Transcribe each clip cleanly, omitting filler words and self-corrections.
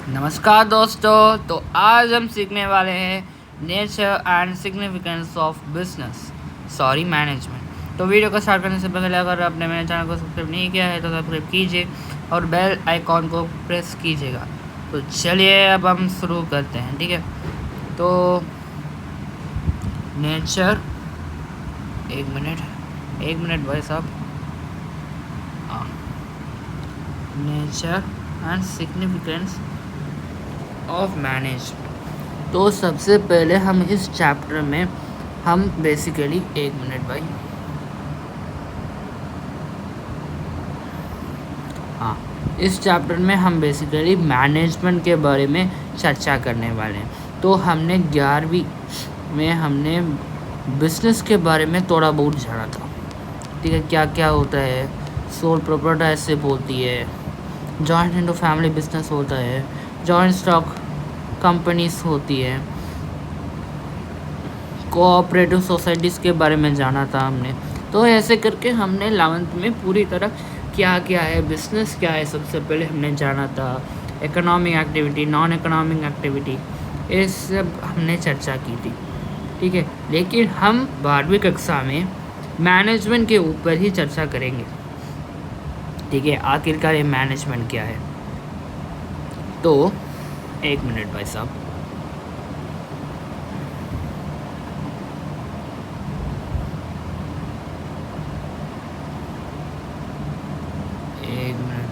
नमस्कार दोस्तों। तो आज हम सीखने वाले हैं nature and significance of business management. तो वीडियो को स्टार्ट करने से पहले अगर आपने मेरे चैनल को सब्सक्राइब नहीं किया है तो सब्सक्राइब कीजिए और बेल आइकॉन को प्रेस कीजिएगा। तो चलिए अब हम शुरू करते हैं, ठीक है। तो नेचर, एक मिनट भाई साहब। Nature and significance of management. तो सबसे पहले हम इस चैप्टर में हम बेसिकली एक मिनट भाई, इस चैप्टर में हम बेसिकली मैनेजमेंट के बारे में चर्चा करने वाले हैं। तो हमने 11वीं में हमने बिजनेस के बारे में थोड़ा बहुत जाना था, ठीक है। क्या क्या होता है, सोल प्रोप्राइटरशिप होती है, जॉइंट एंड फैमिली बिजनेस होता है, जॉइंट स्टॉक कंपनीज होती है, कोऑपरेटिव सोसाइटीज़ के बारे में जाना था हमने। तो ऐसे करके हमने 11th में पूरी तरह क्या क्या है, बिजनेस क्या है, सबसे पहले हमने जाना था। Economic activity, non economic activity, ये सब हमने चर्चा की थी, ठीक है। लेकिन हम 12वीं कक्षा में मैनेजमेंट के ऊपर ही चर्चा करेंगे, ठीक है। आखिरकार ये मैनेजमेंट क्या है। तो एक मिनट भाई साहब, एक मिनट।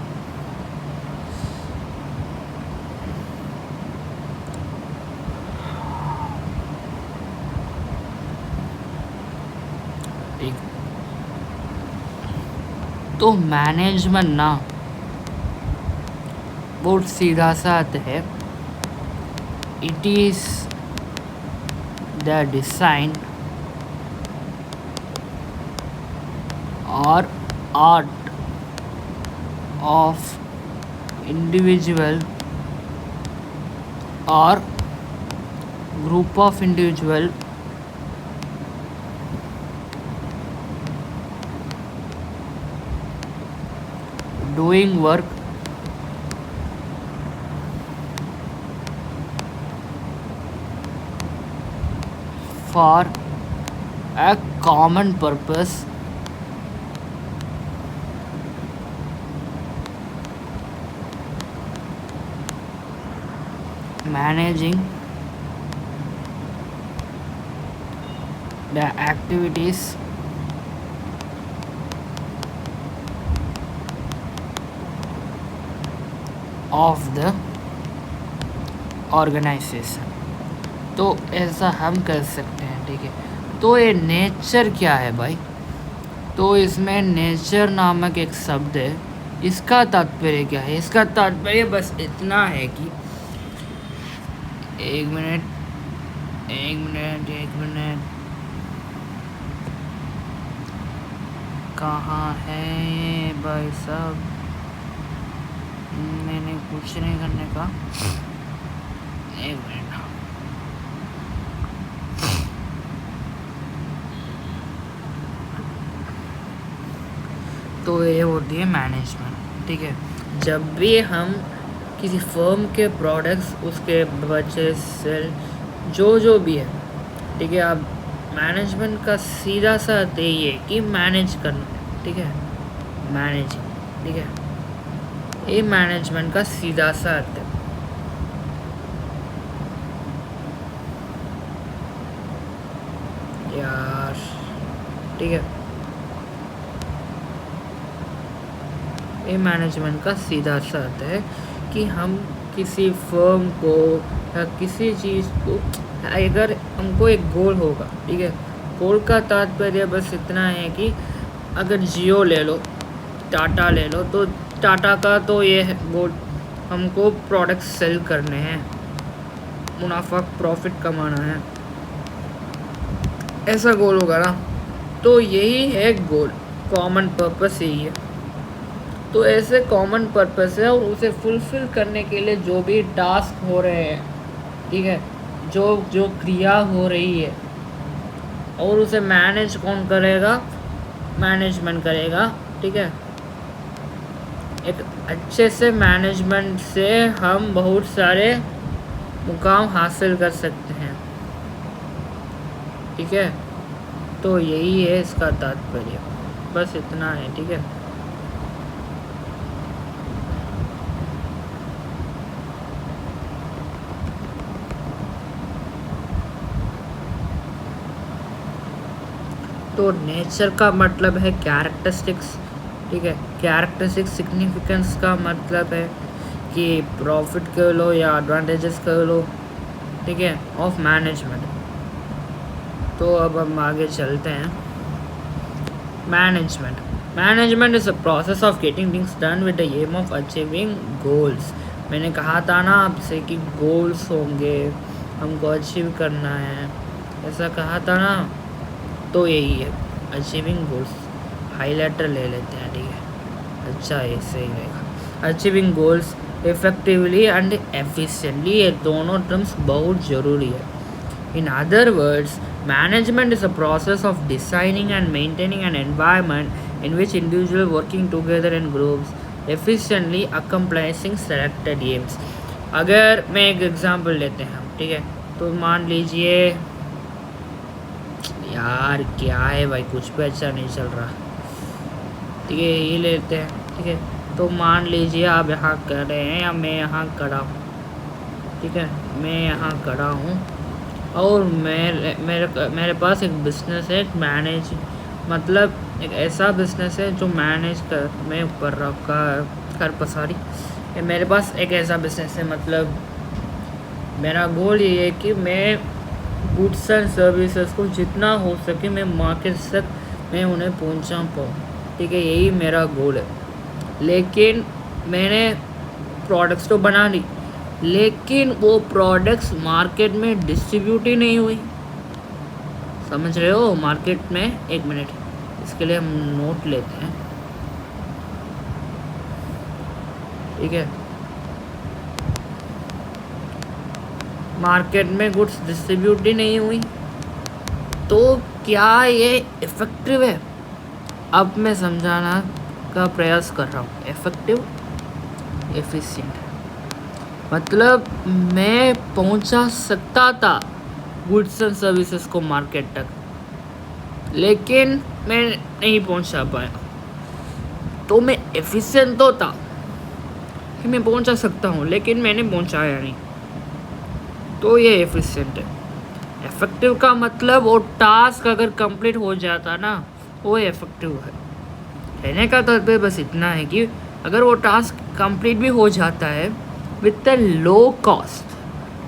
ठीक, तो मैनेजमेंट ना बहुत सीधा सा आता है। इट इज द डिजाइन और आर्ट ऑफ इंडिविजुअल और group of individual doing work for a common purpose managing the activities of the organization. तो ऐसा हम कर सकते हैं, ठीक है। तो ये नेचर क्या है भाई, तो इसमें नेचर नामक एक शब्द है। इसका तात्पर्य क्या है, इसका तात्पर्य बस इतना है कि एक मिनट, कहाँ है भाई साहब, मैंने कुछ नहीं करने का, एक मिनट। तो ये होती है मैनेजमेंट, ठीक है। जब भी हम किसी फर्म के प्रोडक्ट्स, उसके परचेज, सेल, जो भी है, ठीक है। अब मैनेजमेंट का सीधा सा अर्थ ये है कि मैनेज करना, ठीक है। मैनेजिंग, ठीक है, ये मैनेजमेंट का सीधा सा अर्थ है। यार, ठीक है, ये मैनेजमेंट का सीधा सा अर्थ है कि हम किसी फर्म को या किसी चीज़ को, अगर हमको एक गोल होगा, ठीक है। गोल का तात्पर्य बस इतना है कि अगर जियो ले लो, टाटा ले लो, तो टाटा का तो ये है गोल, हमको प्रोडक्ट सेल करने हैं, मुनाफा प्रॉफिट कमाना है, ऐसा गोल होगा ना। तो यही है गोल, कॉमन पर्पस यही है। तो ऐसे कॉमन पर्पस है और उसे फुलफिल करने के लिए जो भी टास्क हो रहे हैं, ठीक है, जो क्रिया हो रही है, और उसे मैनेज कौन करेगा, मैनेजमेंट करेगा, ठीक है। एक अच्छे से मैनेजमेंट से हम बहुत सारे मुकाम हासिल कर सकते हैं। ठीक है, तो यही है इसका तात्पर्य, बस इतना है। ठीक है, तो नेचर का मतलब है कैरेक्टरिस्टिक्स। ठीक है, कैरेक्टरिस्टिक सिग्निफिकेंस का मतलब है कि प्रॉफिट कह लो या एडवांटेजेस कह लो। ठीक है, ऑफ मैनेजमेंट। तो अब हम आगे चलते हैं। Management is a process of getting things done with the aim of achieving goals. मैंने कहा था ना आपसे कि गोल्स होंगे, हमको अचीव करना है, ऐसा कहा था ना। तो यही है अचीविंग गोल्स। हाईलाइटर ले लेते हैं। ठीक है, अच्छा ऐसे ही रहेगा। Achieving goals effectively and efficiently, ये दोनों टर्म्स बहुत ज़रूरी है। In other words, management is a process of designing and maintaining an environment in which individuals working together in groups efficiently accomplishing selected aims. अगर मैं एक एग्जांपल लेते हैं हम, ठीक है, तो मान लीजिए, यार क्या है भाई, कुछ भी अच्छा नहीं चल रहा। ठीक है, ये लेते हैं। ठीक है, तो मान लीजिए आप यहाँ खड़े हैं या मैं यहाँ खड़ा हूँ। ठीक है, मैं यहाँ खड़ा हूँ और मेरे पास एक बिज़नेस है, मैनेज मतलब एक ऐसा बिज़नेस है जो मैनेज कर मैं कर रहा सॉरी, मेरे पास एक ऐसा बिज़नेस है, मतलब मेरा गोल ये है कि मैं गुड्स एंड सर्विसेज को जितना हो सके मैं मार्केट तक मैं उन्हें पहुंचा पाऊँ। ठीक है, यही मेरा गोल है। लेकिन मैंने प्रोडक्ट्स तो बना ली, लेकिन वो प्रोडक्ट्स मार्केट में डिस्ट्रीब्यूट ही नहीं हुई। समझ रहे हो? मार्केट में, एक मिनट, इसके लिए हम नोट लेते हैं। ठीक है, मार्केट में गुड्स डिस्ट्रीब्यूट ही नहीं हुई, तो क्या ये इफ़ेक्टिव है? अब मैं समझाना का प्रयास कर रहा हूँ। इफ़ेक्टिव, एफिशिएंट, मतलब मैं पहुंचा सकता था गुड्स एंड सर्विसेज को मार्केट तक, लेकिन मैं नहीं पहुंचा पाया। तो मैं एफिशिएंट तो था कि मैं पहुंचा सकता हूं, लेकिन मैंने पहुंचाया नहीं, तो ये एफिशिएंट है। इफेक्टिव का मतलब वो टास्क अगर कंप्लीट हो जाता ना, वो इफेक्टिव है। कहने का तात्पर्य बस इतना है कि अगर वो टास्क कंप्लीट भी हो जाता है विथ अ लो कॉस्ट,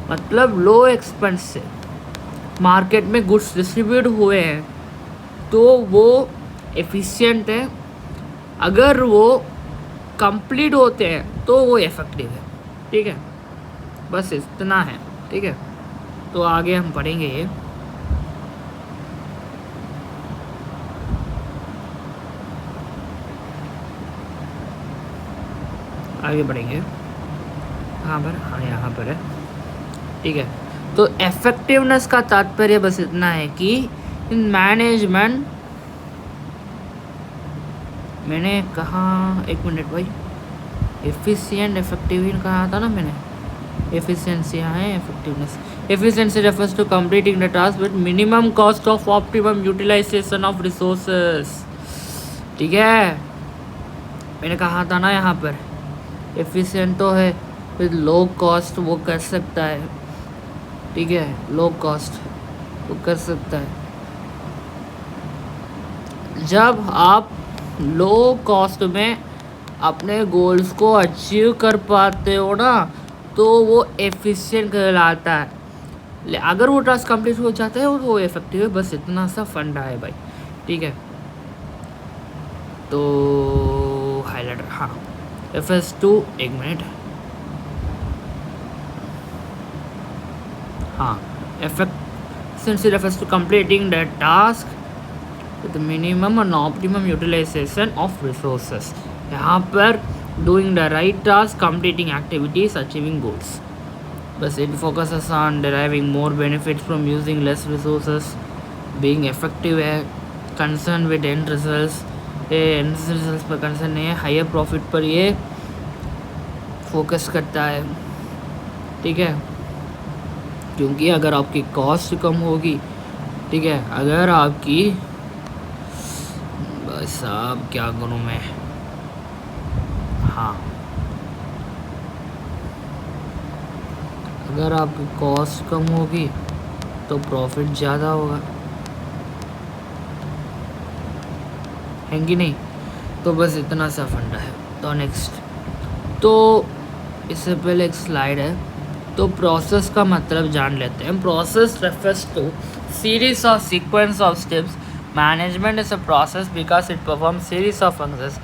मतलब लो एक्सपेंस से मार्केट में गुड्स डिस्ट्रीब्यूट हुए हैं, तो वो एफिशिएंट है। अगर वो कंप्लीट होते हैं तो वो इफेक्टिव है। ठीक है, बस इतना है। ठीक है, तो आगे हम पढ़ेंगे ये। आगे बढ़ेंगे कहाँ पर? हाँ, यहाँ पर है। ठीक है, तो इफेक्टिवनेस का तात्पर्य बस इतना है कि इन मैनेजमेंट, मैंने कहा, एक मिनट भाई, एफिशिएंट इफेक्टिव कहा था ना मैंने। एफिशिएंसी यहाँ है, effectiveness. Efficiency refers to completing the task with minimum cost of optimum utilization of resources. ठीक है, मैंने कहा था ना यहाँ पर एफिशिएंट तो है, विद लो कॉस्ट वो कर सकता है। ठीक है, लो कॉस्ट वो कर सकता है। जब आप लो कॉस्ट में अपने गोल्स को अचीव कर पाते हो ना, तो वो एफिशिएंट कहलाता है। अगर वो टास्क कंप्लीट हो जाता है वो इफेक्टिव है। बस इतना सा फंडा है भाई। ठीक है, तो हाईलाइटर, हाँ, FS2, एक मिनट, हाँ, efficiency refers to completing the task with minimum and optimum utilization of resources। यहाँ पर doing the right task, completing activities, achieving goals। बस it focuses on deriving more benefits from using less resources, being effective है, concern with end results, ये end results पर concern नहीं है, higher profit पर ये फोकस करता है, ठीक है। क्योंकि अगर आपकी कॉस्ट कम होगी, ठीक है, अगर आपकी, बस साहब क्या करूँ मैं, हाँ, अगर आपकी कॉस्ट कम होगी तो प्रॉफिट ज़्यादा होगा, है कि नहीं। तो बस इतना सा फंडा है। तो नेक्स्ट, तो इससे पहले एक स्लाइड है, तो प्रोसेस का मतलब जान लेते हैं। Process refers to series of sequence of steps. Management is a process because it perform series of functions.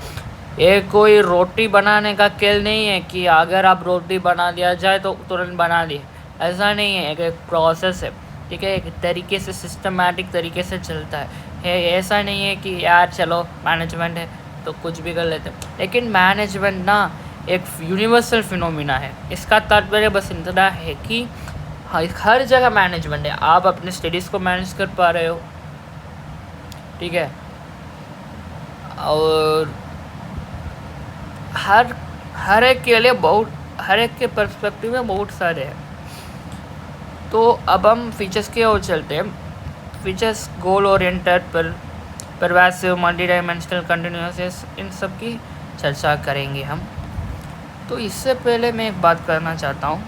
ये कोई रोटी बनाने का खेल नहीं है कि अगर आप रोटी बना दिया जाए तो तुरंत बना ली, ऐसा नहीं है। एक प्रोसेस है, ठीक है, एक तरीके से सिस्टमैटिक तरीके से चलता है। ऐसा नहीं है कि यार चलो मैनेजमेंट है तो कुछ भी कर लेते हैं। लेकिन मैनेजमेंट ना एक यूनिवर्सल फिनोमिना है। इसका तात्पर्य बस इतना है कि हर जगह मैनेजमेंट है। आप अपने स्टडीज़ को मैनेज कर पा रहे हो, ठीक है, और हर एक के लिए हर एक के पर्सपेक्टिव में बहुत सारे हैं। तो अब हम फीचर्स की ओर चलते हैं। Features goal oriented, pervasive, multi dimensional, continuous, इन सब की चर्चा करेंगे हम। तो इससे पहले मैं एक बात करना चाहता हूँ।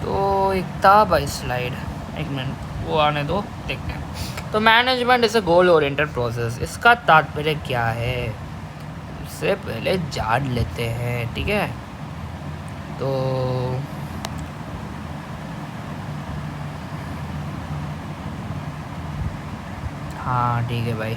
तो एक था भाई स्लाइड, एक मिनट वो आने दो, देखते हैं। तो management is a goal oriented process. इसका तात्पर्य क्या है, इससे पहले जान लेते हैं, ठीक है। तो हाँ ठीक है भाई।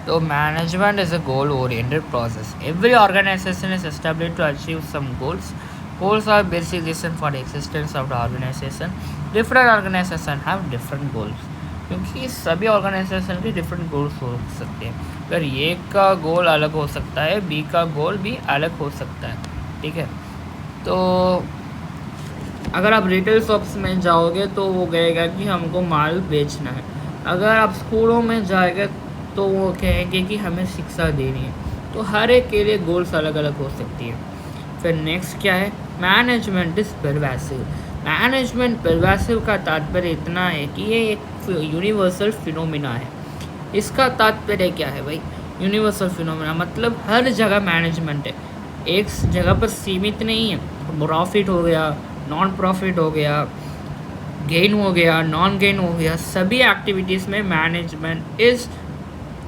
तो management is a goal oriented process. Every organization is established to achieve some goals. Goals are basic reason for the existence of the organization. Different organization have different goals. क्योंकि सभी ऑर्गेनाइजेशन के डिफरेंट गोल्स हो सकते हैं। अगर ए का गोल अलग हो सकता है, बी का गोल भी अलग हो सकता है, ठीक है। तो अगर आप रिटेल शॉप्स में जाओगे तो वो कहेगा कि हमको माल बेचना है। अगर आप स्कूलों में जाएंगे तो वो कहेंगे कि हमें शिक्षा देनी है। तो हर एक के लिए गोल्स अलग अलग हो सकती है। फिर नेक्स्ट क्या है, management is pervasive. Management pervasive का तात्पर्य इतना है कि ये एक यूनिवर्सल फिनोमिना है। इसका तात्पर्य क्या है भाई, यूनिवर्सल फिनोमिना मतलब हर जगह मैनेजमेंट है, एक जगह पर सीमित नहीं है। प्रॉफिट हो गया, नॉन प्रॉफिट हो गया, गेन हो गया, नॉन गेन हो गया, सभी एक्टिविटीज़ में management is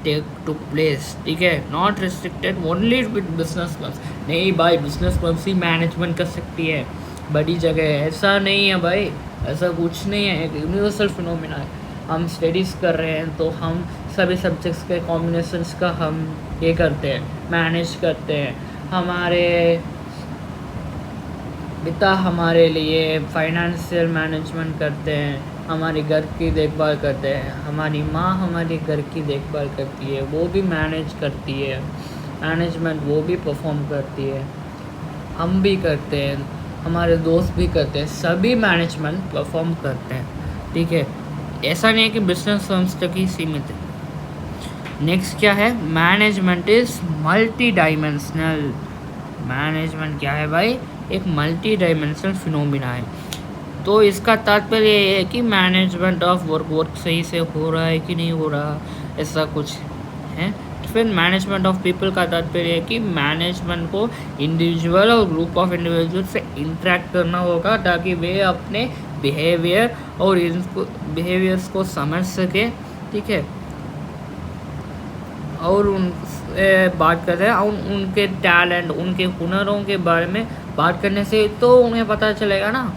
take to place, ठीक है। Not restricted only with business clubs. नहीं भाई, बिजनेस क्लब्स ही मैनेजमेंट कर सकती है बड़ी जगह, ऐसा नहीं है भाई, ऐसा कुछ नहीं है। एक यूनिवर्सल फिनोमिना है। हम स्टडीज़ कर रहे हैं तो हम सभी सब्जेक्ट्स के कॉम्बिनेशंस का हम ये करते हैं, मैनेज करते हैं। हमारे पिता हमारे लिए फाइनेंशियल मैनेजमेंट करते हैं, हमारे घर की देखभाल करते हैं, हमारी माँ हमारे घर की देखभाल करती है, वो भी मैनेज करती है, मैनेजमेंट वो भी परफॉर्म करती है, हम भी करते हैं, हमारे दोस्त भी करते हैं, सभी मैनेजमेंट परफॉर्म करते हैं, ठीक है। ऐसा नहीं है कि बिजनेस फर्म्स तक ही सीमित है। नेक्स्ट क्या है, management is multi dimensional. Management क्या है भाई, एक मल्टी डायमेंशनल फिनोमिना है। तो इसका तात्पर्य ये है कि मैनेजमेंट ऑफ वर्क सही से हो रहा है कि नहीं हो रहा, ऐसा कुछ है। फिर मैनेजमेंट ऑफ पीपल का तात्पर्य है कि मैनेजमेंट को इंडिविजुअल और ग्रुप ऑफ इंडिविजुअल से इंटरेक्ट करना होगा ताकि वे अपने बिहेवियर और इनको बिहेवियर्स को समझ सके, ठीक है, और उनसे बात करते हैं और उनके टैलेंट, उनके हुनरों के बारे में बात करने से तो उन्हें पता चलेगा ना।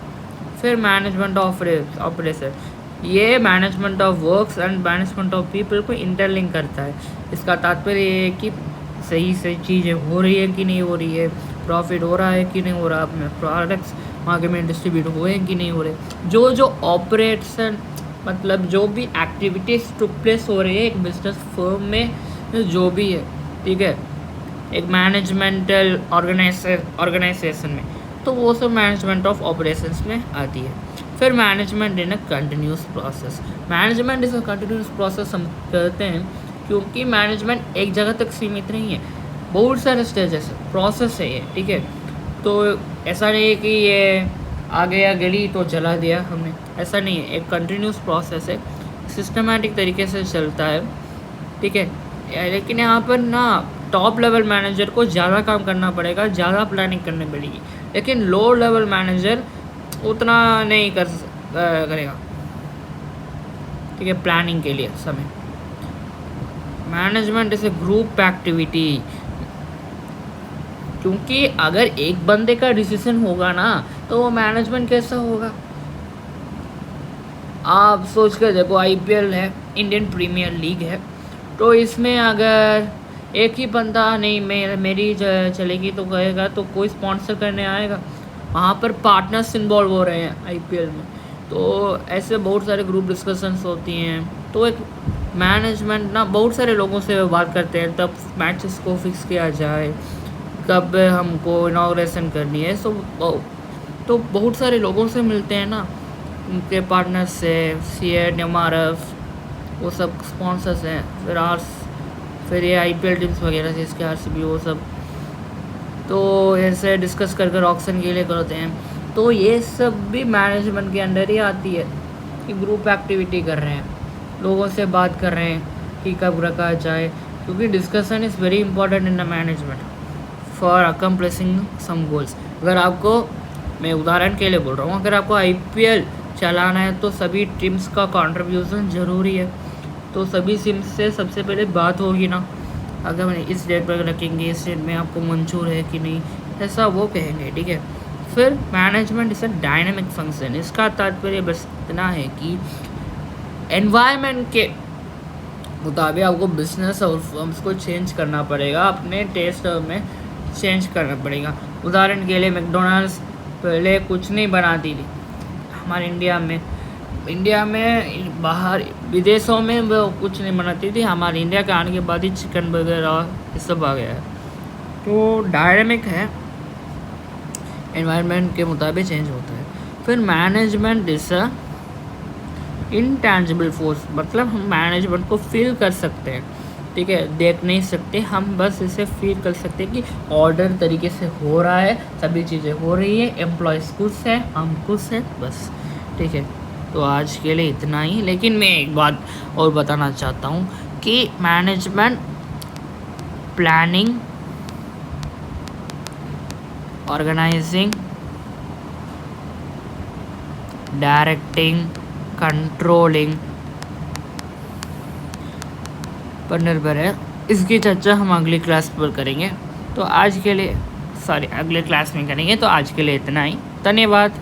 फिर मैनेजमेंट ऑफ ऑपरेशन, ये management of works and management of people को इंटरलिंक करता है। इसका तात्पर्य ये है कि सही सही चीज़ें हो रही है कि नहीं हो रही है, प्रॉफिट हो रहा है कि नहीं हो रहा, अपने प्रोडक्ट्स मार्केट में डिस्ट्रीब्यूट हुए कि नहीं हो रहे। जो ऑपरेशन मतलब जो भी एक्टिविटीज़ टू प्लेस हो रही है एक बिजनेस फर्म में, जो भी है, ठीक है, एक मैनेजमेंटल ऑर्गेनाइजेशन में, तो वो सब मैनेजमेंट ऑफ ऑपरेशंस में आती है। फिर management in a continuous process. Management is a continuous process हम कहते हैं क्योंकि मैनेजमेंट एक जगह तक सीमित नहीं है, बहुत सारे स्टेजेस प्रोसेस है ये, ठीक है। तो ऐसा नहीं है कि ये आ गया गली तो जला दिया हमने, ऐसा नहीं है। एक कंटिन्यूस प्रोसेस है, सिस्टमेटिक तरीके से चलता है, ठीक है। लेकिन यहाँ पर ना टॉप लेवल मैनेजर को ज़्यादा काम करना पड़ेगा, ज़्यादा प्लानिंग करनी पड़ेगी, लेकिन लो लेवल मैनेजर उतना नहीं करेगा, ठीक है, प्लानिंग के लिए समय। Management is a group activity, क्योंकि अगर एक बंदे का डिसीजन होगा ना तो वो मैनेजमेंट कैसा होगा। आप सोच कर देखो, आईपीएल है, इंडियन प्रीमियर लीग है, तो इसमें अगर एक ही बंदा नहीं मेरी चलेगी तो कहेगा तो कोई स्पॉन्सर करने आएगा। वहाँ पर पार्टनर्स इन्वॉल्व हो रहे हैं आईपीएल में, तो ऐसे बहुत सारे ग्रुप डिस्कशंस होती हैं। तो एक मैनेजमेंट ना बहुत सारे लोगों से बात करते हैं, तब मैचेस को फिक्स किया जाए, कब हमको इनॉग्रेशन करनी है, तो बहुत सारे लोगों से मिलते हैं ना, उनके पार्टनर्स से, CNMRF, वो सब स्पॉन्सर्स हैं, फिर ये आईपीएल टीम्स वगैरह से, इसके RCB वो सब, तो ऐसे डिस्कस कर ऑक्शन के लिए करते हैं। तो ये सब भी मैनेजमेंट के अंडर ही आती है कि ग्रुप एक्टिविटी कर रहे हैं, लोगों से बात कर रहे हैं कि कब रखा जाए, क्योंकि discussion is very important in the management for accomplishing some goals. अगर आपको, मैं उदाहरण के लिए बोल रहा हूँ, अगर आपको IPL चलाना है तो सभी टीम्स का कंट्रीब्यूशन ज़रूरी है, तो सभी टीम्स से सबसे पहले बात होगी ना, अगर मैंने इस डेट पर रखेंगे, इस डेट में आपको मंजूर है कि नहीं, ऐसा वो कहेंगे, ठीक है। फिर management is a dynamic function, इसका तात्पर्य बस इतना है कि एनवायरनमेंट के मुताबिक आपको बिजनेस और फर्म्स को चेंज करना पड़ेगा, अपने टेस्ट में चेंज करना पड़ेगा। उदाहरण के लिए मैकडोनल्ड्स पहले कुछ नहीं बनाती थी हमारे इंडिया में, बाहर विदेशों में वो कुछ नहीं बनाती थी, हमारे इंडिया के आने के बाद ही चिकन बर्गर और ये सब आ गया है। तो डायनामिक है, एनवायरनमेंट के मुताबिक चेंज होता है। फिर management is a intangible force, मतलब हम मैनेजमेंट को फील कर सकते हैं, ठीक है, देख नहीं सकते, हम बस इसे फील कर सकते हैं कि ऑर्डर तरीके से हो रहा है, सभी चीज़ें हो रही है, एम्प्लॉयज़ खुश है, हम खुश हैं, बस, ठीक है। तो आज के लिए इतना ही, लेकिन मैं एक बात और बताना चाहता हूँ कि management planning, organizing, directing, controlling पर निर्भर है। इसकी चर्चा हम अगली क्लास पर करेंगे, तो आज के लिए अगले क्लास में करेंगे। तो आज के लिए इतना ही, धन्यवाद।